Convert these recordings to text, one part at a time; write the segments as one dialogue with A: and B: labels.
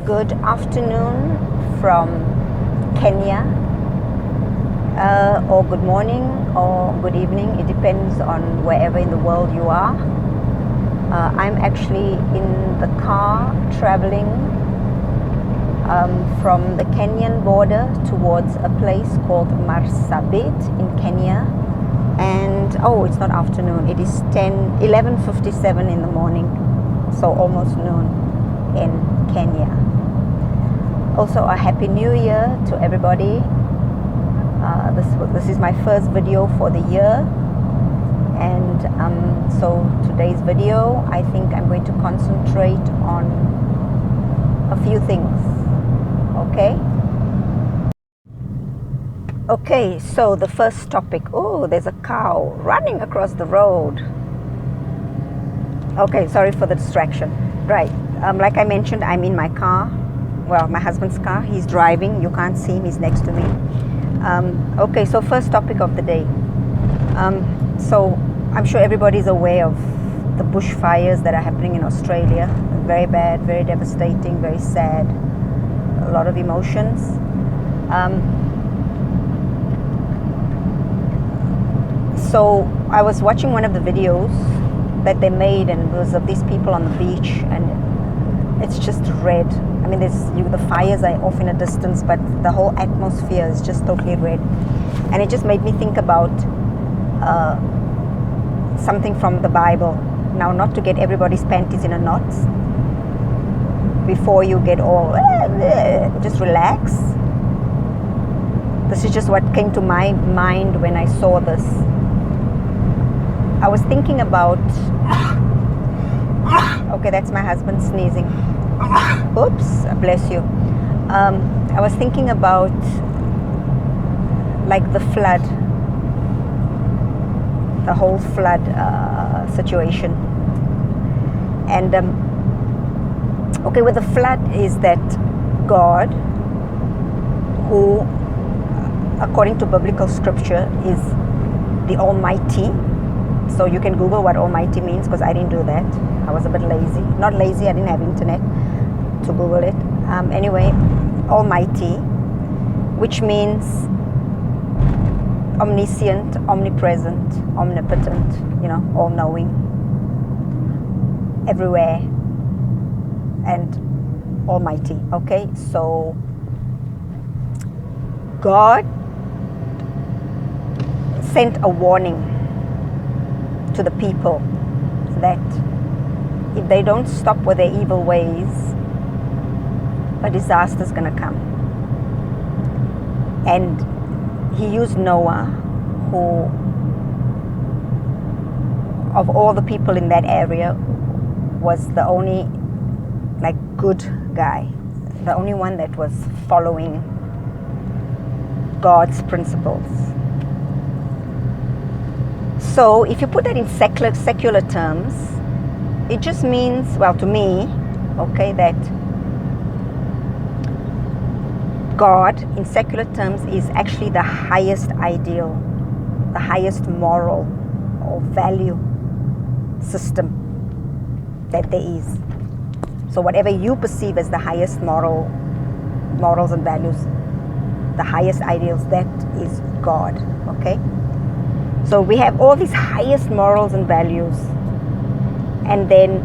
A: Good afternoon from Kenya, or good morning or good evening. It depends on wherever in the world you are. I'm actually in the car traveling from the Kenyan border towards a place called Marsabit in Kenya. And it's not afternoon, it is 11:57 in the morning, so almost noon in Kenya. Also, a happy new year to everybody. This is my first video for the year, and so today's video, I think I'm going to concentrate on a few things. Okay, so the first topic. Oh, there's a cow running across the road. Okay, sorry for the distraction. Right, like I mentioned, I'm in my car. Well, my husband's car. He's driving. You can't see him. He's next to me. Okay, so first topic of the day. So I'm sure everybody's aware of the bushfires that are happening in Australia. Very bad, very devastating, very sad. A lot of emotions. So I was watching one of the videos that they made, and it was of these people on the beach, and it's just red. I mean, the fires are off in a distance, but the whole atmosphere is just totally red. And it just made me think about something from the Bible. Now, not to get everybody's panties in a knot, before you get all, just relax. This is just what came to my mind when I saw this. I was thinking about, okay, that's my husband sneezing. Oops, bless you. I was thinking about like the flood, the whole flood situation. And okay, with the flood is that God, who according to biblical scripture is the Almighty. So you can Google what Almighty means, because I didn't do that. I was a bit lazy. Not lazy, I didn't have internet to Google it. Anyway, Almighty, which means omniscient, omnipresent, omnipotent, all-knowing, everywhere, and Almighty. Okay, so God sent a warning to the people that if they don't stop with their evil ways, a disaster is going to come. And he used Noah, who, of all the people in that area, was the only good guy, the only one that was following God's principles. So if you put that in secular terms, it just means, well, to me, okay, that God in secular terms is actually the highest ideal, the highest moral or value system that there is. So whatever you perceive as the highest morals and values, the highest ideals, that is God, okay? So we have all these highest morals and values, and then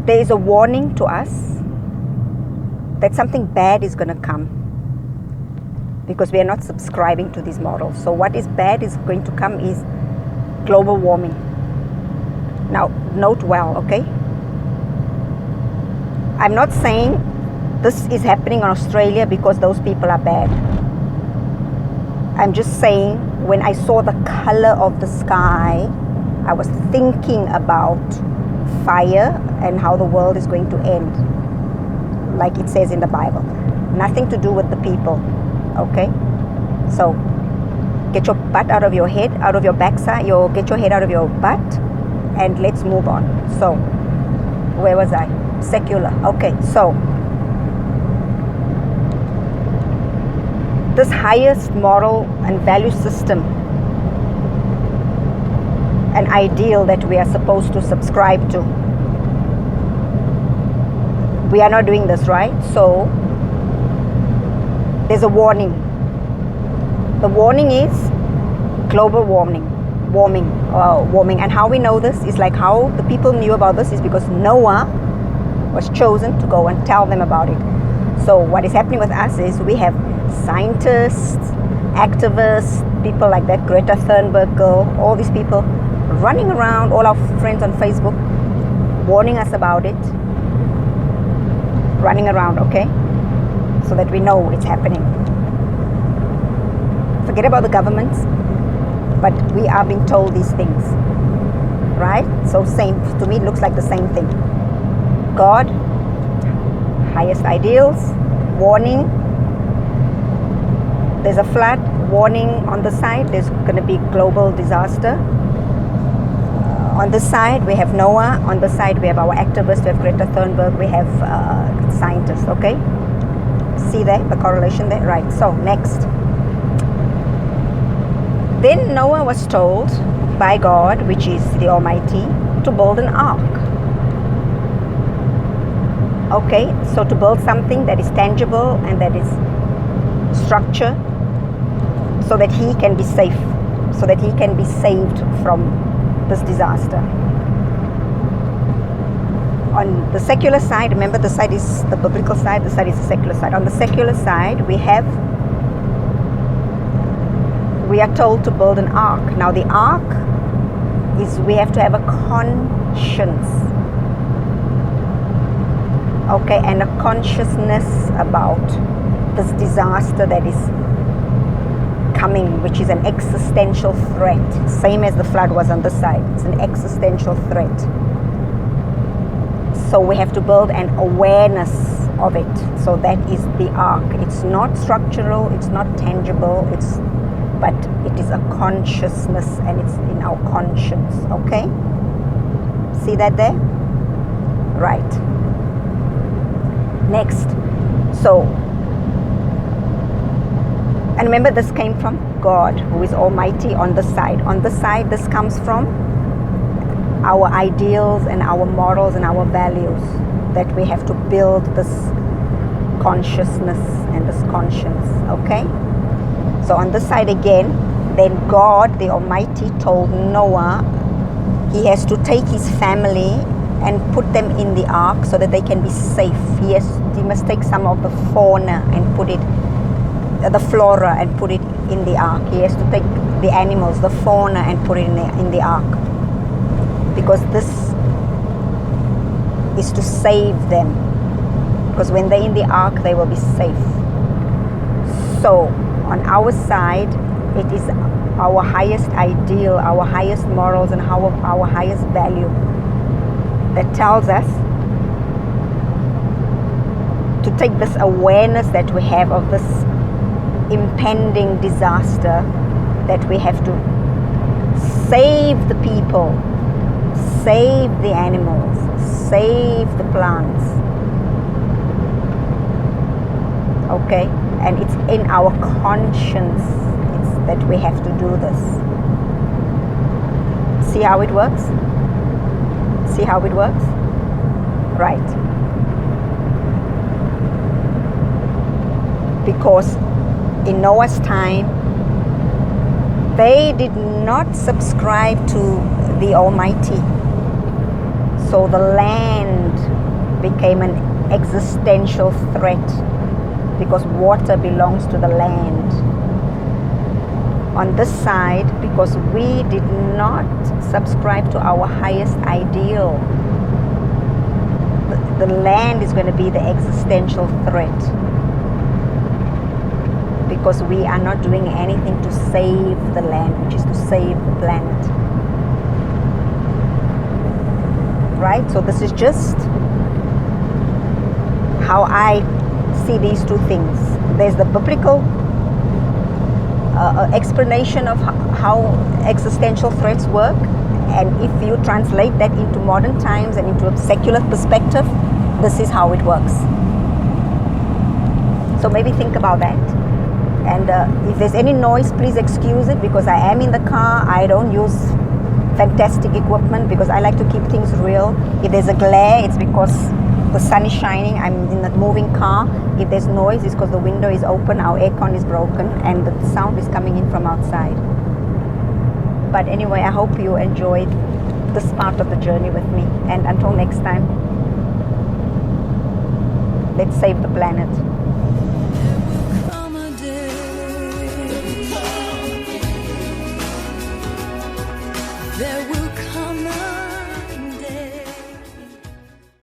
A: there is a warning to us that something bad is going to come because we are not subscribing to these morals. So what is bad is going to come is global warming. Now, note well, okay? I'm not saying this is happening in Australia because those people are bad. I'm just saying, when I saw the color of the sky, I was thinking about fire and how the world is going to end, like it says in the Bible. Nothing to do with the people, okay? So get your butt out of your head, out of your backside, get your head out of your butt, and let's move on. So, where was I? Secular. Okay, so this highest moral and value system an ideal that we are supposed to subscribe to. We are not doing this, right? So there's a warning. The warning is global warming. And how we know this is like how the people knew about this is because Noah was chosen to go and tell them about it. So what is happening with us is we have scientists, activists, people like that, Greta Thunberg girl, all these people running around, all our friends on Facebook, warning us about it, running around, okay? So that we know it's happening. Forget about the governments, but we are being told these things, right? So same, to me it looks like the same thing. God, highest ideals, warning. There's a flood, warning on the side. There's going to be global disaster. On the side, we have Noah. On the side, we have our activists. We have Greta Thunberg. We have scientists, okay? See there, the correlation there? Right, so next. Then Noah was told by God, which is the Almighty, to build an ark. Okay, so to build something that is tangible and that is structure, so that he can be safe, so that he can be saved from this disaster. On the secular side, remember the side is the biblical side, the side is the secular side. On the secular side, we are told to build an ark. Now the ark is, we have to have a conscience, okay, and a consciousness about this disaster that is coming, which is an existential threat, same as the flood was on this side. It's an existential threat. So we have to build an awareness of it. So that is the ark. It's not structural, it's not tangible, but it is a consciousness, and it's in our conscience, okay? See that there? Right. Next. So, and remember, this came from God, who is Almighty on the side. On the side, this comes from our ideals and our morals and our values, that we have to build this consciousness and this conscience, okay? So on this side again, then God, the Almighty, told Noah he has to take his family and put them in the ark so that they can be safe. He must take some of the fauna and put it, the flora, and put it in the ark. He has to take the animals, the fauna, and put it in the ark, because this is to save them, because when they're in the ark they will be safe. So on our side, it is our highest ideal, our highest morals, and our highest value that tells us to take this awareness that we have of this impending disaster, that we have to save the people, save the animals, save the plants, okay? And it's in our conscience that we have to do this. See how it works? See how it works? Right. Because in Noah's time, they did not subscribe to the Almighty. So the land became an existential threat, because water belongs to the land. On this side, because we did not subscribe to our highest ideal, the land is going to be the existential threat, because we are not doing anything to save the land, which is to save the planet. Right? So this is just how I see these two things. There's the biblical explanation of how existential threats work, and if you translate that into modern times and into a secular perspective, this is how it works. So maybe think about that. And if there's any noise, please excuse it, because I am in the car. I don't use fantastic equipment because I like to keep things real. If there's a glare, it's because the sun is shining. I'm in a moving car. If there's noise, it's because the window is open, our aircon is broken, and the sound is coming in from outside. But anyway, I hope you enjoyed this part of the journey with me. And until next time, let's save the planet.
B: There will